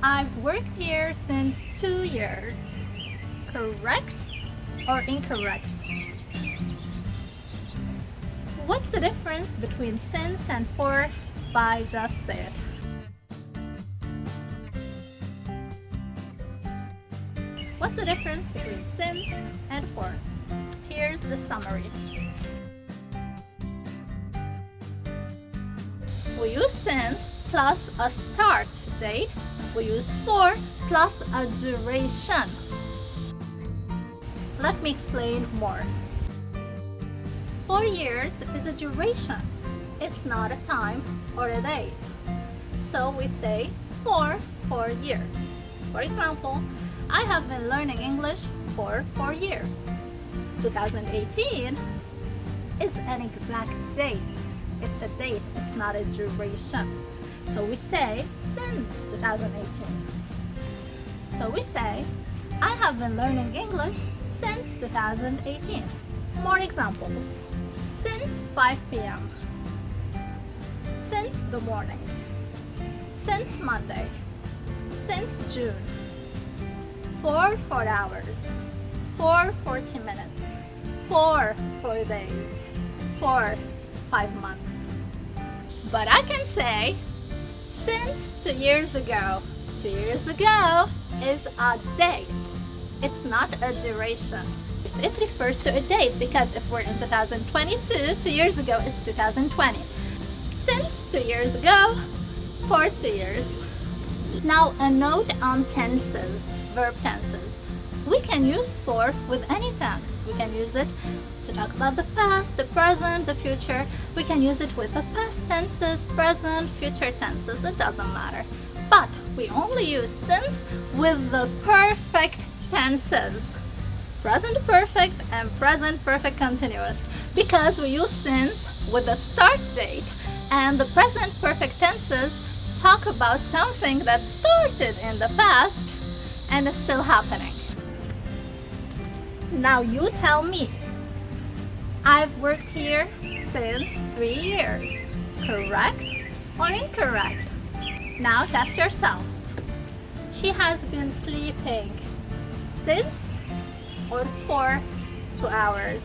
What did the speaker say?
I've worked here since 2 years. Correct or incorrect? What's the difference between since and for? By just say it. What's the difference between since and for? Here's the summary. We use since plus a start date. We use for plus a duration. Let me explain more. 4 years is a duration. It's not a time or a date. So we say for 4 years. For example, I have been learning English for 4 years. 2018 is an exact date. It's a date, it's not a duration. So we say since 2018. So we say, I have been learning English since 2018. More examples. Since 5 p.m. Since the morning. Since Monday. Since June. For 4 hours. For 40 minutes. For 4 days. For 5 months. But I can say since 2 years ago. 2 years ago is a date. It's not a duration. It refers to a date because if we're in 2022, 2 years ago is 2020. Since 2 years ago, for 2 years. Now a note on tenses, verb tenses. We can use for with any tense. We can use it to talk about the past, the present, the future. We can use it with the past tenses, present, future tenses. It doesn't matter. But we only use since with the perfect tenses. Present perfect and present perfect continuous. Because we use since with the start date, and the present perfect tenses talk about something that started in the past and is still happening. Now you tell me. I've worked here since 3 years. Correct or incorrect? Now test yourself. She has been sleeping since or for 2 hours.